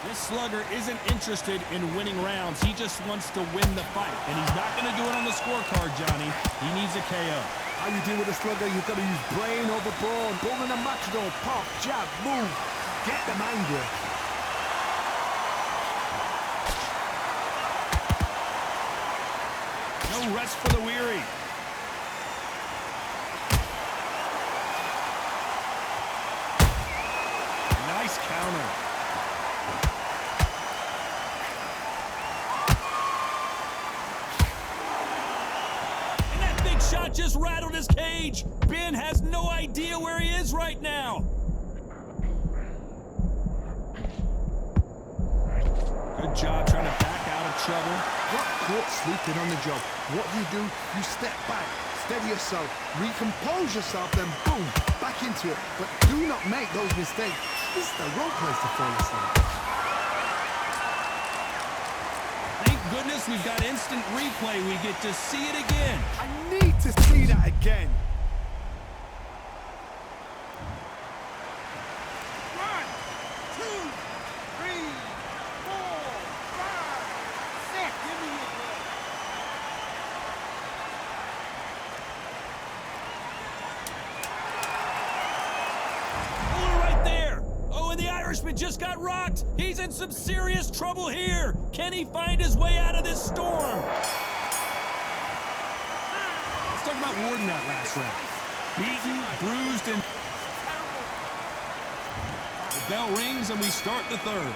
This slugger isn't interested in winning rounds. He just wants to win the fight. And he's not going to do it on the scorecard, Johnny. He needs a KO. How you deal with a slugger, you've got to use brain over brawn. Golden and matador, pop, jab, move. Get them angry. No rest for the weary. Nice counter. And that big shot just rattled his cage. Ben has no idea where he is right now. Good job trying to back out of trouble. Got caught sleeping on the job. What do? You step back, steady yourself, recompose yourself, then boom, back into it. But do not make those mistakes. This is the wrong place to fall asleep. Thank goodness we've got instant replay. We get to see it again. I need to see that again. Irishman just got rocked. He's in some serious trouble here. Can he find his way out of this storm? Let's talk about Warden that last round. Beaten, bruised, and... The bell rings and we start the third.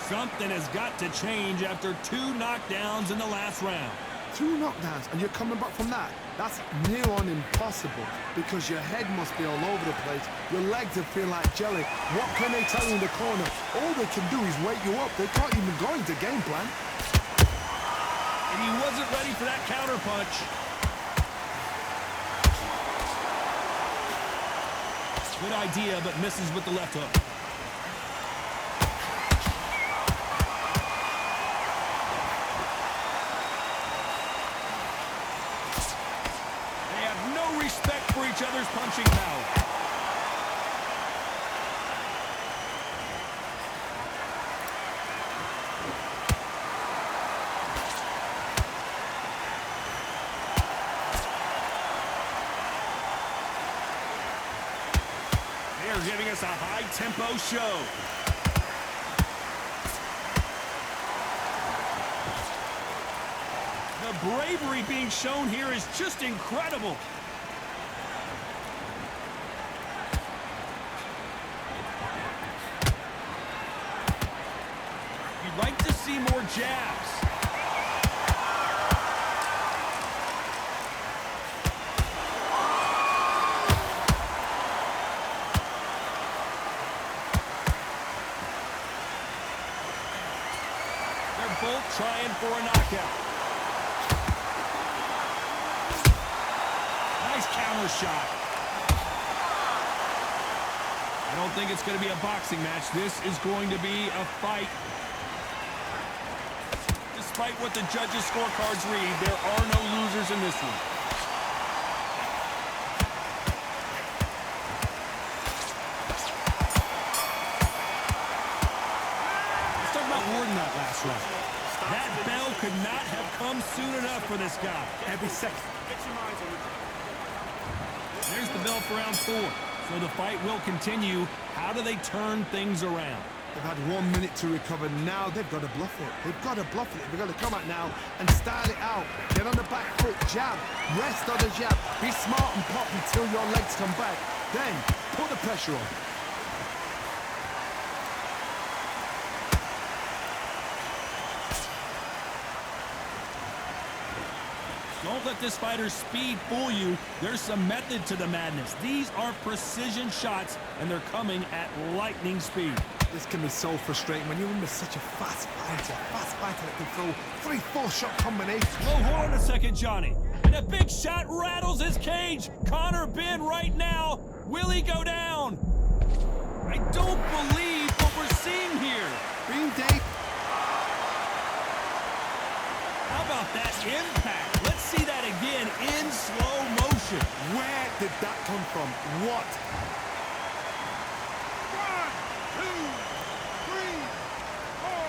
Something has got to change after 2 knockdowns in the last round. 2 knockdowns and you're coming back from that? That's near on impossible because your head must be all over the place. Your legs will feel like jelly. What can they tell you in the corner? All they can do is wake you up. They can't even go into game plan. And he wasn't ready for that counter punch. Good idea, but misses with the left hook. Respect for each other's punching power. They're giving us a high-tempo show. The bravery being shown here is just incredible. Like to see more jabs. They're both trying for a knockout. Nice counter shot. I don't think it's going to be a boxing match. This is going to be a fight. Despite what the judges' scorecards read, there are no losers in this one. Let's talk about Warden that last round. That bell could not have come soon enough for this guy. Every second. There's the bell for round 4. So the fight will continue. How do they turn things around? They've had 1 minute to recover. Now they've got to bluff it. They've got to bluff it. They've got to come out now and style it out. Get on the back foot, jab, rest on the jab. Be smart and pop until your legs come back. Then put the pressure on. Don't let this fighter's speed fool you. There's some method to the madness. These are precision shots, and they're coming at lightning speed. This can be so frustrating when you're in with such a fast fighter that can throw 3-4 shot combinations. Oh, hold on a second, Johnny. And a big shot rattles his cage. Conor Benn right now. Will he go down? I don't believe what we're seeing here. Green Day. How about that impact? Let's see that again in slow motion. Where did that come from? What? 1, 2, 3, 4.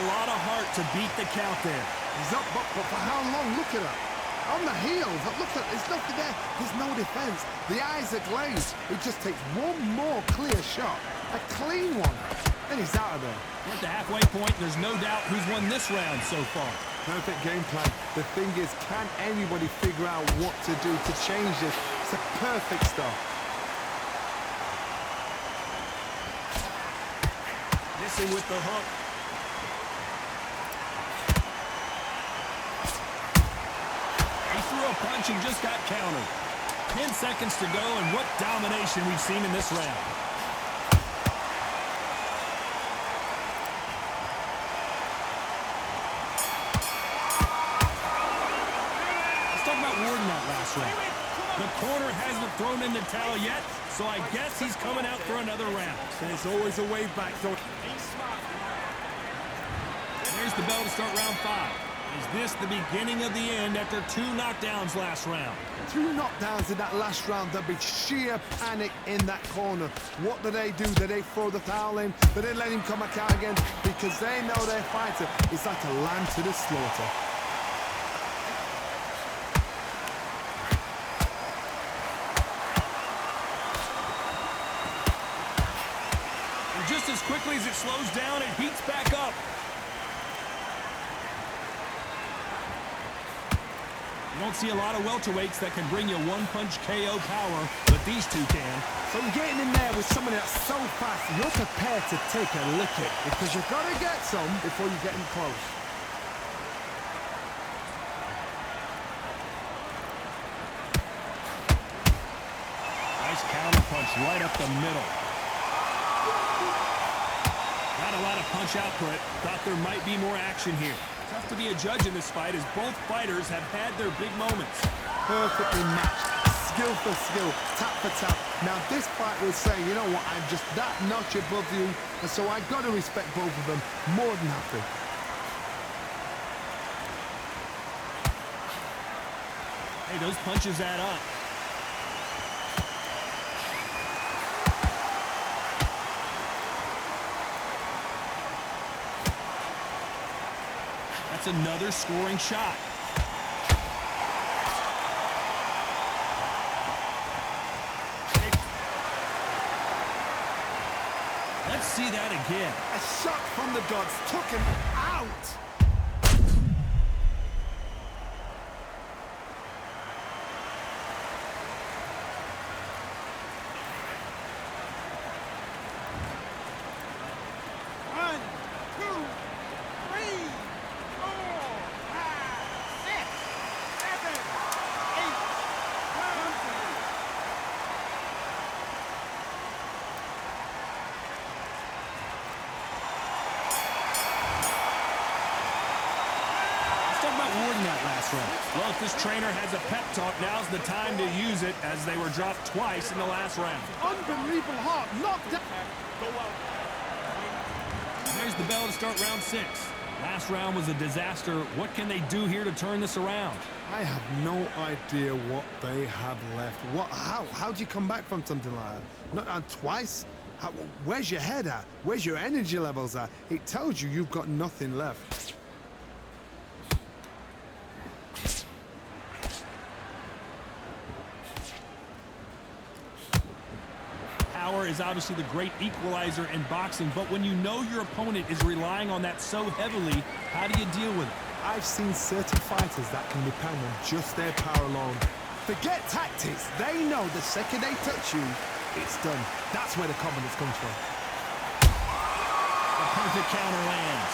lot of heart to beat the count there. He's up, but for how long? Look at that. On the heels, look at, there's nothing there. There's no defense. The eyes are glazed. It just takes one more clear shot. A clean one. Then he's out of there. We're at the halfway point. There's no doubt who's won this round so far. Perfect game plan. The thing is, can anybody figure out what to do to change this? It's a perfect start. Missing with the hook. He threw a punch and just got countered. 10 seconds to go, and what domination we've seen in this round. The corner hasn't thrown in the towel yet, so I guess he's coming out for another round. There's always a way back, though. There's the bell to start round 5. Is this the beginning of the end after 2 knockdowns last round? 2 knockdowns in that last round. There'll be sheer panic in that corner. What do? Do they throw the towel in? Do they let him come back out again? Because they know their fighter is like a lamb to the slaughter. Just as quickly as it slows down, it heats back up. You don't see a lot of welterweights that can bring you one-punch KO power, but these two can. So you're getting in there with somebody that's so fast, you're prepared to take a licking because you've got to get some before you get in close. Nice counter punch right up the middle. Not a lot of punch output. Thought there might be more action here. Tough to be a judge in this fight as both fighters have had their big moments. Perfectly matched. Skill for skill. Tap for tap. Now this fight was saying, you know what, I'm just that notch above you, and so I got to respect both of them more than happy. Hey, those punches add up. That's another scoring shot. Let's see that again. A shot from the gods took him out. Well, if this trainer has a pep talk, now's the time to use it as they were dropped twice in the last round. Unbelievable heart, knocked down. There's the bell to start round 6. Last round was a disaster. What can they do here to turn this around? I have no idea what they have left. How do you come back from something like that? Not on twice? Where's your head at? Where's your energy levels at? It tells you you've got nothing left. Power is obviously the great equalizer in boxing, but when you know your opponent is relying on that so heavily, how do you deal with it? I've seen certain fighters that can depend on just their power alone. Forget tactics. They know the second they touch you, it's done. That's where the confidence comes from. The perfect counter lands.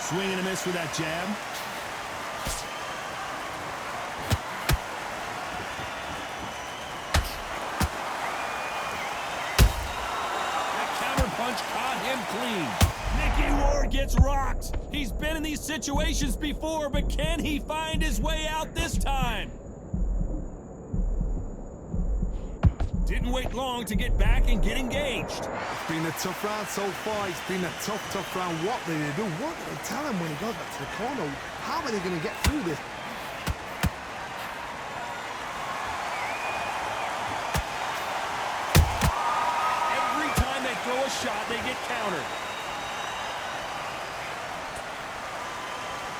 Swing and a miss with that jab. Punch caught him clean. Mickey Ward gets rocked. He's been in these situations before, but can he find his way out this time? Didn't wait long to get back and get engaged. It's been a tough round so far. It's been a tough round. What did they do? What did they tell him when he goes back to the corner? How are they going to get through this? shot, they get countered.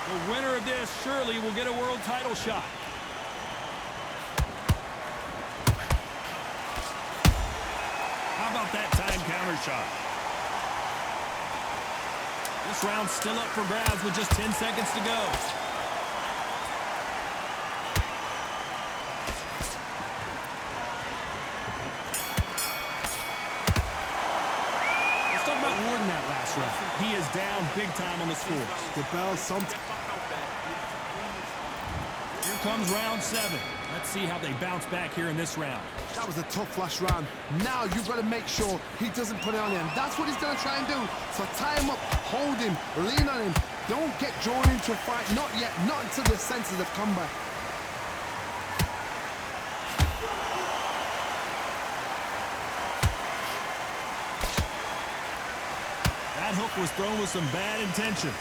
The winner of this surely will get a world title shot. How about that time counter shot? This round's still up for grabs with just 10 seconds to go. Let's talk about Ward in that last round. He is down big time on the scores. The bell, Here comes round 7. Let's see how they bounce back here in this round. that was a tough last round. Now you've got to make sure he doesn't put it on him. That's what he's going to try and do. So tie him up, hold him, lean on him. Don't get drawn into a fight. Not yet. Not until the senses have come back. That hook was thrown with some bad intentions.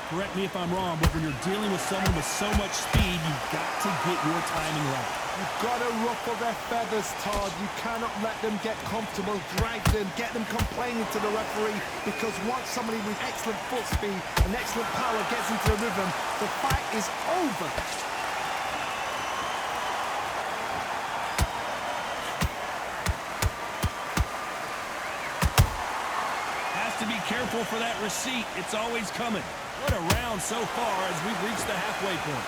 Correct me if I'm wrong, but when you're dealing with someone with so much speed, you've got to get your timing right. You've got to ruffle their feathers, Todd. You cannot let them get comfortable, drag them, get them complaining to the referee, because once somebody with excellent foot speed and excellent power gets into the rhythm, the fight is over. Has to be careful for that receipt. It's always coming. What a round so far as we've reached the halfway point.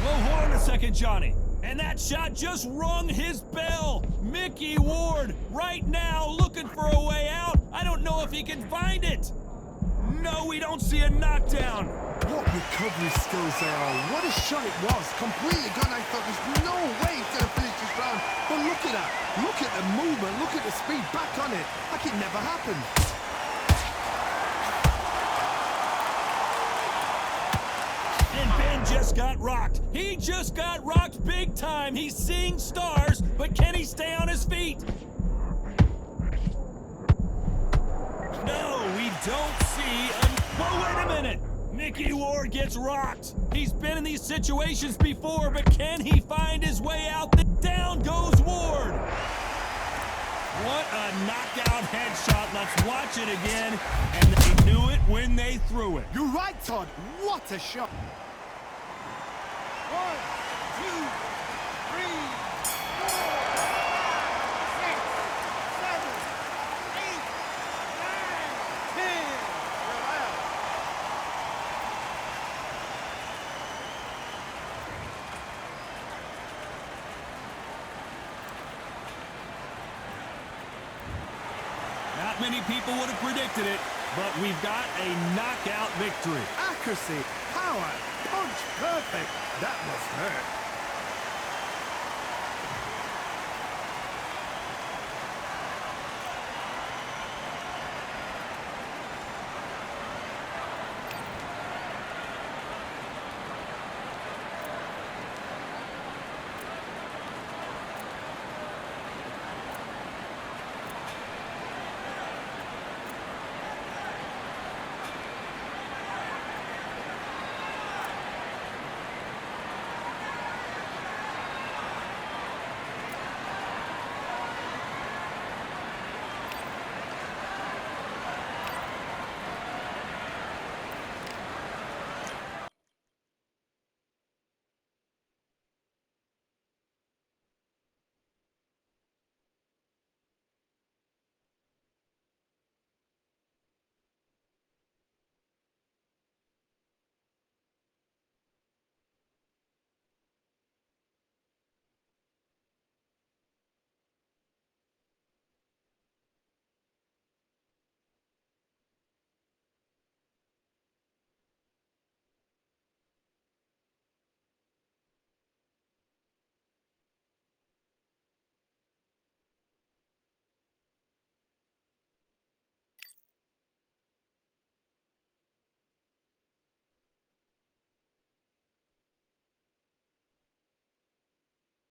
Well, hold on a second, Johnny. And that shot just rung his bell. Mickey Ward right now looking for a way out. I don't know if he can find it. No, we don't see a knockdown. What recovery skills they are. What a shot it was. Completely gone. I thought there's no way he's going to finish this round. But look at that. Look at the movement. Look at the speed. Back on it. Like it never happened. And Ben just got rocked. He just got rocked big time. He's seeing stars, but can he stay on his feet? No, we don't see Whoa, wait a minute! Mickey Ward gets rocked. He's been in these situations before, but can he find his way out? Down goes Ward. What a knockout headshot. Let's watch it again. And they knew it when they threw it. You're right, Todd. What a shot. 1, 2, 3, 4, 6, 7, 8, 9, 10. You're out. Not many people would have predicted it, but we've got a knockout victory. Accuracy, power, punch, perfect. That must hurt.